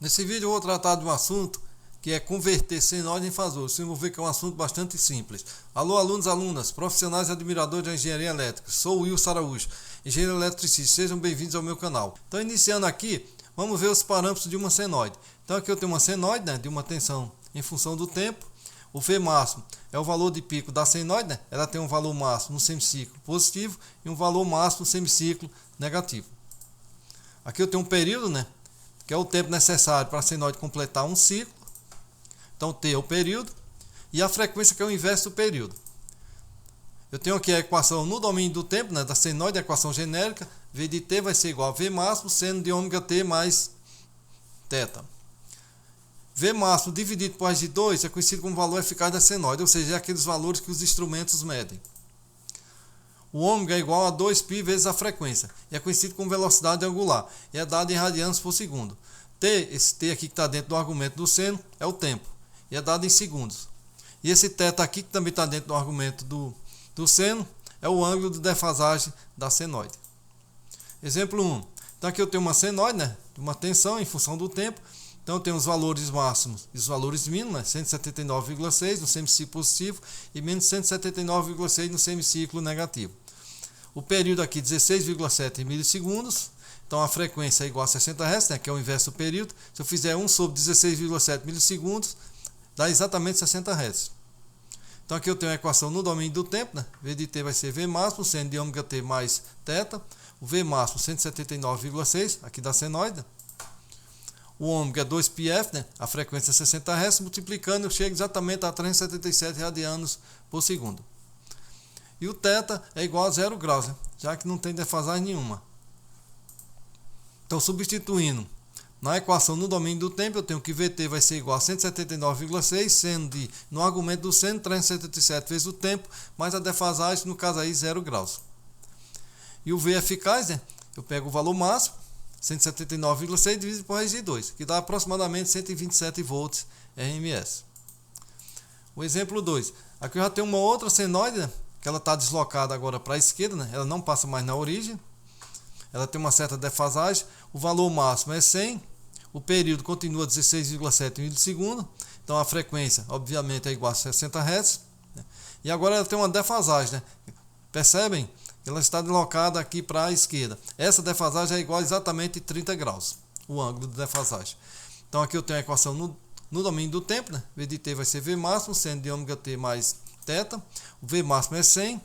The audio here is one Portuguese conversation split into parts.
Nesse vídeo eu vou tratar de um assunto que é converter senoide em fasor. Vocês vão ver que é um assunto bastante simples. Alô, alunos, alunas, profissionais e admiradores da engenharia elétrica. Sou o Wilson Araújo, engenheiro eletricista. Sejam bem-vindos ao meu canal. Então, iniciando aqui, vamos ver os parâmetros de uma senoide. Então, aqui eu tenho uma senoide, de uma tensão em função do tempo. O V máximo é o valor de pico da senoide, ela tem um valor máximo no semiciclo positivo e um valor máximo no semiciclo negativo. Aqui eu tenho um período, que é o tempo necessário para a senoide completar um ciclo. Então T é o período e a frequência, que é o inverso do período. Eu tenho aqui a equação no domínio do tempo, da senoide, a equação genérica. V de T vai ser igual a V máximo seno de ômega T mais θ. V máximo dividido por raiz de 2 é conhecido como valor eficaz da senoide, ou seja, é aqueles valores que os instrumentos medem. O ômega é igual a 2π vezes a frequência, e é conhecido como velocidade angular, e é dado em radianos por segundo. T, esse T aqui que está dentro do argumento do seno, é o tempo, e é dado em segundos. E esse θ aqui, que também está dentro do argumento do seno, é o ângulo de defasagem da senoide. Exemplo 1. Então aqui eu tenho uma senoide, uma tensão em função do tempo. Então eu tenho os valores máximos e os valores mínimos, 179,6 no semiciclo positivo e menos 179,6 no semiciclo negativo. O período aqui 16,7 milissegundos. Então a frequência é igual a 60 Hz, que é o inverso do período. Se eu fizer 1 sobre 16,7 milissegundos, dá exatamente 60 Hz. Então aqui eu tenho a equação no domínio do tempo, V de T vai ser V máximo, seno de ômega T mais θ. O V máximo 179,6, aqui da senoide. O ômega é 2πf, a frequência é 60 Hz, multiplicando eu chego exatamente a 377 radianos por segundo. E o θ é igual a 0 graus, já que não tem defasagem nenhuma. Então, substituindo na equação no domínio do tempo, eu tenho que Vt vai ser igual a 179,6, sendo no argumento do seno, 377 vezes o tempo, mais a defasagem, no caso aí, 0 graus. E o V eficaz, eu pego o valor máximo, 179,6 dividido por raiz de 2, que dá aproximadamente 127 volts RMS. O exemplo 2. Aqui eu já tenho uma outra senoide, que ela está deslocada agora para a esquerda, ela não passa mais na origem. Ela tem uma certa defasagem. O valor máximo é 100. O período continua 16,7 milissegundos. Então a frequência, obviamente, é igual a 60 Hz. E agora ela tem uma defasagem. Percebem? Ela está deslocada aqui para a esquerda. Essa defasagem é igual a exatamente 30 graus, o ângulo de defasagem. Então aqui eu tenho a equação no domínio do tempo, V de T vai ser V máximo, seno de ômega T mais θ. O V máximo é 100.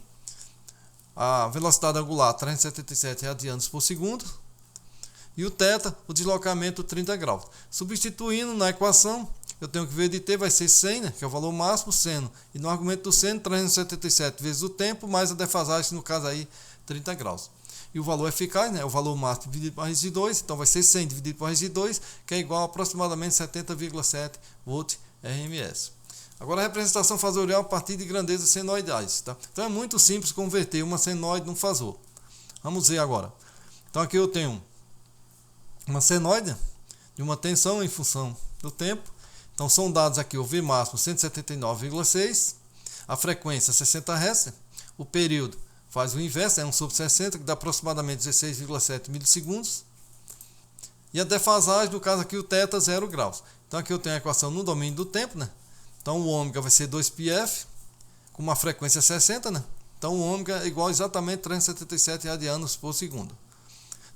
A velocidade angular 377 radianos por segundo. E o θ, o deslocamento 30 graus. Substituindo na equação, eu tenho que V de T vai ser 100, que é o valor máximo, seno. E no argumento do seno, 377 vezes o tempo, mais a defasagem, no caso aí, 30 graus. E o valor eficaz, o valor máximo dividido por raiz de 2, então vai ser 100 dividido por raiz de 2, que é igual a aproximadamente 70,7 volt RMS. Agora a representação fasorial a partir de grandezas senoidais. Então é muito simples converter uma senoide num fasor. Vamos ver agora. Então aqui eu tenho uma senoide de uma tensão em função do tempo. Então são dados aqui o V máximo 179,6, a frequência 60 Hz, o período faz o inverso, é 1 sobre 60, que dá aproximadamente 16,7 milissegundos. E a defasagem, no caso aqui o θ, 0 graus. Então aqui eu tenho a equação no domínio do tempo, Então o ômega vai ser 2πf, com uma frequência 60, Então o ômega é igual a exatamente 377 radianos por segundo.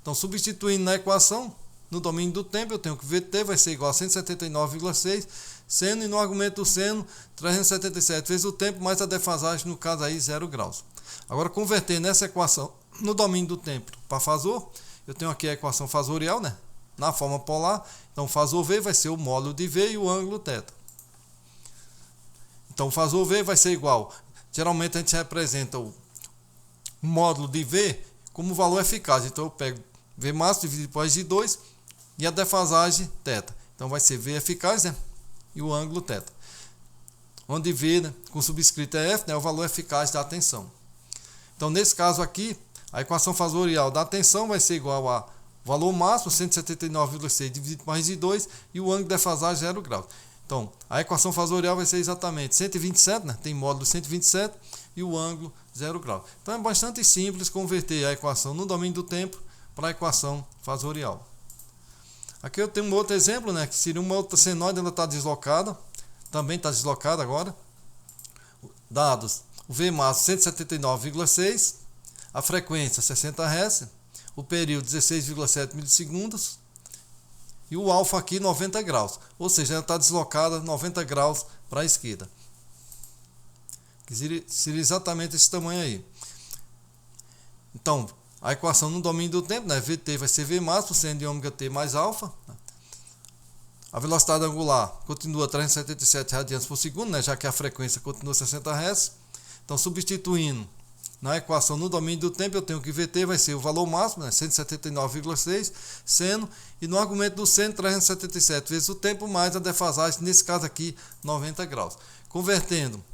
Então substituindo na equação, no domínio do tempo, eu tenho que Vt vai ser igual a 179,6, seno, e no argumento do seno, 377 vezes o tempo, mais a defasagem, no caso aí, 0 graus. Agora, convertendo essa equação no domínio do tempo para fasor, eu tenho aqui a equação fasorial, na forma polar. Então, o fasor V vai ser o módulo de V e o ângulo θ. Então, o fasor V vai ser igual. Geralmente, a gente representa o módulo de V como valor eficaz. Então, eu pego V máximo dividido por raiz de 2 e a defasagem θ. Então vai ser V eficaz, e o ângulo θ. Onde V, com subscrito é F, é o valor eficaz da tensão. Então nesse caso aqui, a equação fasorial da tensão vai ser igual a valor máximo 179,6 dividido por raiz de 2 e o ângulo de defasagem 0 graus. Então a equação fasorial vai ser exatamente 127, tem módulo 127 e o ângulo 0 graus. Então é bastante simples converter a equação no domínio do tempo para a equação fasorial. Aqui eu tenho um outro exemplo, né, que seria uma outra senoide, ela está deslocada, também está deslocada agora. Dados, o V máximo 179,6, a frequência 60 Hz, o período 16,7 milissegundos e o alfa aqui 90 graus, ou seja, ela está deslocada 90 graus para a esquerda, que seria exatamente esse tamanho aí. Então, a equação no domínio do tempo, né, Vt vai ser V máximo seno de ômega t mais alfa. A velocidade angular continua 377 radianos por segundo, né, já que a frequência continua 60 Hz. Então, substituindo na equação no domínio do tempo, eu tenho que Vt vai ser o valor máximo, né, 179,6 seno, e no argumento do seno 377 vezes o tempo mais a defasagem, nesse caso aqui 90 graus. Convertendo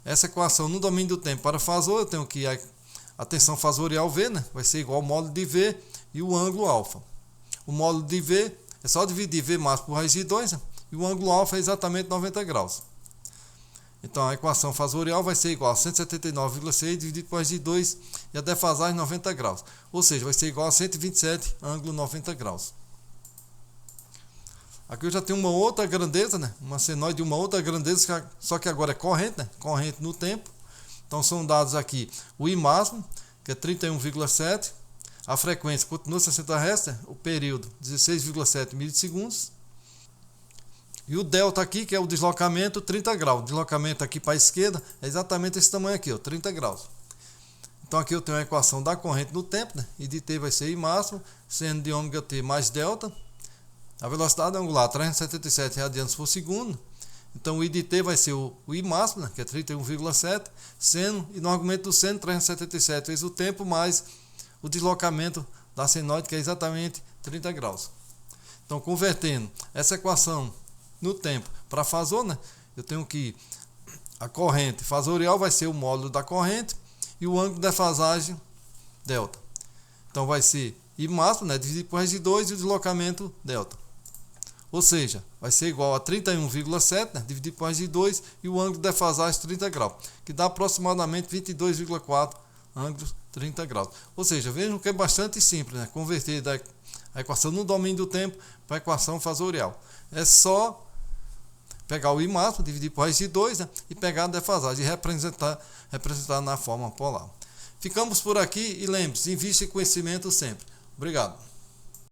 essa equação no domínio do tempo para fasor, eu tenho que a tensão fasorial V, né, vai ser igual ao módulo de V e o ângulo alfa. O módulo de V é só dividir V máximo por raiz de 2, né, e o ângulo alfa é exatamente 90 graus. Então a equação fasorial vai ser igual a 179,6 dividido por raiz de 2 e a defasagem 90 graus. Ou seja, vai ser igual a 127 ângulo 90 graus. Aqui eu já tenho uma outra grandeza, né, uma senoide de uma outra grandeza, só que agora é corrente, né, corrente no tempo. Então são dados aqui o I máximo, que é 31,7, a frequência continua 60 Hz, né? O período 16,7 milissegundos. E o delta aqui, que é o deslocamento 30 graus. O deslocamento aqui para a esquerda é exatamente esse tamanho aqui, ó, 30 graus. Então aqui eu tenho a equação da corrente no tempo, né? I de t vai ser I máximo, seno de ômega t mais delta. A velocidade angular 377 radianos por segundo. Então o I de t vai ser o I máximo, né, que é 31,7, seno, e no argumento do seno 377 vezes o tempo mais o deslocamento da senoide, que é exatamente 30 graus. Então, convertendo essa equação no tempo para fasor, né, eu tenho que a corrente fasorial vai ser o módulo da corrente e o ângulo de defasagem delta. Então vai ser I máximo, né, dividido por raiz de 2 e o deslocamento delta. Ou seja, vai ser igual a 31,7, né, dividido por raiz de 2 e o ângulo de defasagem 30 graus, que dá aproximadamente 22,4 ângulos 30 graus. Ou seja, vejam que é bastante simples, né, converter a equação no domínio do tempo para a equação fasorial. É só pegar o I máximo, dividir por raiz de 2, né, e pegar a defasagem e representar na forma polar. Ficamos por aqui e lembre-se, invista em conhecimento sempre. Obrigado.